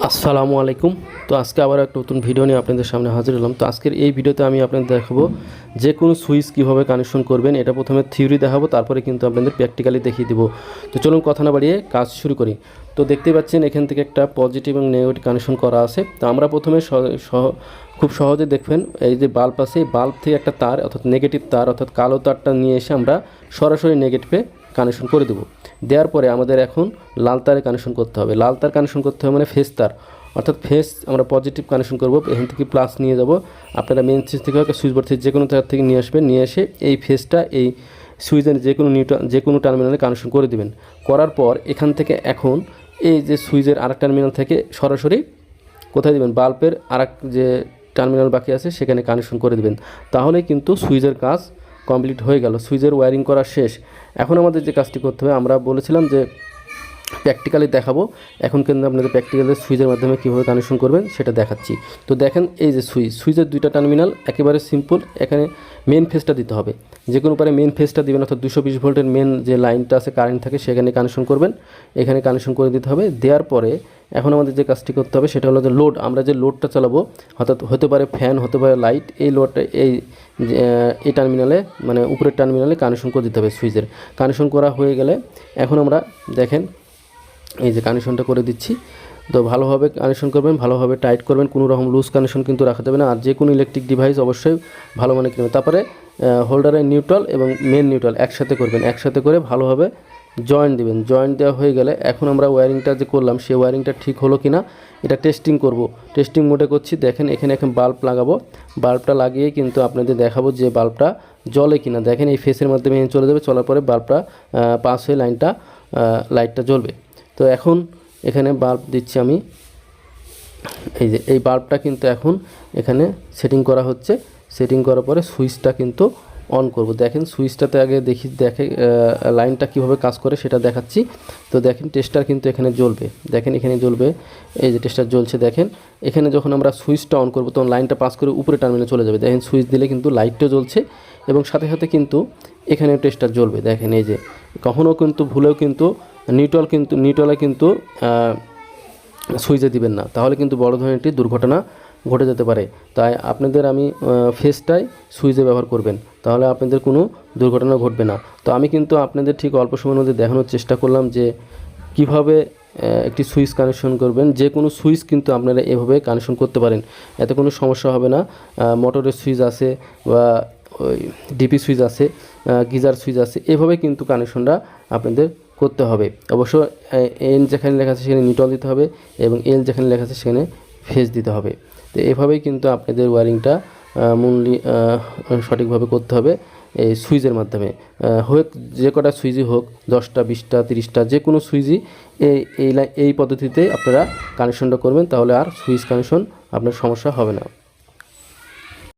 আসসালামু আলাইকুম। তো আজকে আবার একটা নতুন ভিডিও নিয়ে আপনাদের সামনে হাজির হলাম। তো আজকের এই ভিডিওতে আমি আপনাদের দেখাবো যে কোনো সুইচ কীভাবে কানেকশন করবেন। এটা প্রথমে থিওরি দেখাবো, তারপরে কিন্তু আপনাদের প্র্যাকটিক্যালি দেখিয়ে দিব। তো চলুন কথা না বাড়িয়ে কাজ শুরু করি। তো দেখতেই পাচ্ছেন এখান থেকে একটা পজিটিভ এবং নেগেটিভ কানেকশন করা আছে। তো আমরা প্রথমে খুব সহজে দেখবেন এই যে বাল্ব আছে, এই বাল্ব থেকে একটা তার অর্থাৎ নেগেটিভ তার অর্থাৎ কালো তারটা নিয়ে এসে আমরা সরাসরি নেগেটিভে কানেকশন করে দেবো। দেওয়ার পরে আমাদের এখন লাল তারে কানেকশন করতে হবে। লাল তার কানেকশন করতে হবে মানে ফেস তার, অর্থাৎ ফেস আমরা পজিটিভ কানেকশন করব। এখান থেকে প্লাস নিয়ে যাব, আপনারা মেন সুইচ থেকে সুইচ বোর্ড থেকে যে কোনো তার থেকে নিয়ে আসবেন, নিয়ে এসে এই ফেসটা এই সুইচের যে কোনো টার্মিনালে কানেকশন করে দেবেন। করার পর এখান থেকে এখন এই যে সুইচের আরেক টার্মিনাল থেকে সরাসরি কোথায় দেবেন, বাল্বের আরেক যে টার্মিনাল বাকি আছে সেখানে কানেকশন করে দেবেন। তাহলে কিন্তু সুইচের কাজ কমপ্লিট হয়ে গেল, সুইচের ওয়্যারিং করা শেষ। এখন আমাদের যে কাজটি করতে হবে, আমরা বলেছিলাম যে প্র্যাকটিক্যালি দেখাবো, এখন কিন্তু আপনাদের প্র্যাকটিক্যালি সুইচের মাধ্যমে কীভাবে কানেকশন করবেন সেটা দেখাচ্ছি। তো দেখেন এই যে সুইচের দুইটা টার্মিনাল একেবারে সিম্পল। এখানে মেন ফেসটা দিতে হবে, যে কোনো পারে মেন ফেসটা দিবেন, অর্থাৎ 220 ভোল্টের মেন যে লাইনটা আছে কারেন্ট থাকে সেখানে কানেকশন করবেন। এখানে কানেকশন করে দিতে হবে। দেওয়ার পরে এখন আমাদের যে কাজটি করতে হবে সেটা হলো যে লোড, আমরা যে লোডটা চালাবো অর্থাৎ হতে পারে ফ্যান, হতে পারে লাইট, এই লোডটা এই টার্মিনালে মানে উপরের টার্মিনালে কানেকশন করে দিতে হবে। সুইচের কানেকশন করা হয়ে গেলে এখন আমরা দেখেন এই যে কানেকশনটা করে দিচ্ছি। তো ভালোভাবে কানেকশন করবেন, ভালোভাবে টাইট করবেন, কোনো রকম লুজ কানেকশন কিন্তু রাখা যাবে না। আর যে কোনো ইলেকট্রিক ডিভাইস অবশ্যই ভালো মানে কিনবেন। তারপরে হোল্ডারের নিউট্রাল এবং মেন নিউট্রাল একসাথে করবেন, একসাথে করে ভালোভাবে জয়েন্ট দিবেন। জয়েন্ট দেওয়া হয়ে গেলে এখন আমরা ওয়্যারিংটা যে করলাম সেই ওয়্যারিংটা ঠিক হলো কি না এটা টেস্টিং করব। টেস্টিং মোডে করছি। দেখেন এখানে এখন বাল্ব লাগাবো, বাল্বটা লাগিয়ে কিন্তু আপনাদের দেখাবো যে বাল্বটা জ্বলে কিনা। দেখেন এই ফেসের মাধ্যমে চলে যাবে, চলার পরে বাল্বটা পাস হয়ে লাইটটা জ্বলবে। তো এখন এখানে বাল্ব দিচ্ছি আমি, এই যে এই বাল্বটা কিন্তু এখন এখানে সেটিং করা হচ্ছে। সেটিং করার পরে সুইচটা কিন্তু অন করব। দেখেন সুইচটাতে আগে দেখে লাইনটা কিভাবে কাজ করে সেটা দেখাচ্ছি। তো দেখেন টেস্টার কিন্তু এখানে জ্বলবে, দেখেন এখানে জ্বলবে, এই যে টেস্টার জ্বলছে। দেখেন এখানে যখন আমরা সুইচটা অন করব তখন লাইনটা পাস করে উপরে টার্মিনালে চলে যাবে। দেখেন সুইচ দিলে কিন্তু লাইটটা জ্বলছে এবং সাথে সাথে কিন্তু এখানে টেস্টার জ্বলবে। দেখেন এই যে কখনও কিন্তু ভুলেও কিন্তু নিউট্রালে কিন্তু সুইচে দিবেন না, তাহলে কিন্তু বড় ধরনের একটি দুর্ঘটনা ঘটে যেতে পারে। তাই আপনাদের আমি ফেসটাই সুইচে ব্যবহার করবেন, তাহলে আপনাদের কোনো দুর্ঘটনা ঘটবে না। তো আমি কিন্তু আপনাদের ঠিক অল্প সময়ের মধ্যে দেখানোর চেষ্টা করলাম যে কিভাবে একটি সুইচ কানেকশন করবেন। যে কোনো সুইচ কিন্তু আপনারা এভাবে কানেকশন করতে পারেন, এতে কোনো সমস্যা হবে না। মোটরের সুইচ আছে বা ওই ডিপি সুইচ আছে, গিজার সুইচ আছে, এভাবে কিন্তু কানেকশনটা আপনাদের করতে হবে। অবশ্য এন যেখানে লেখা আছে সেখানে নিউট্রাল দিতে হবে এবং এল যেখানে লেখা আছে সেখানে ফেজ দিতে হবে। তো এভাবেই কিন্তু আপনাদের ওয়্যারিংটা সঠিকভাবে করতে হবে এই সুইচের মাধ্যমে। হোক যে কটা সুইচই হোক, 10টা 20টা 30টা, যে কোনো সুইচই এই পদ্ধতিতে আপনারা কানেকশনটা করবেন, তাহলে আর সুইচ কানেকশন আপনার সমস্যা হবে না।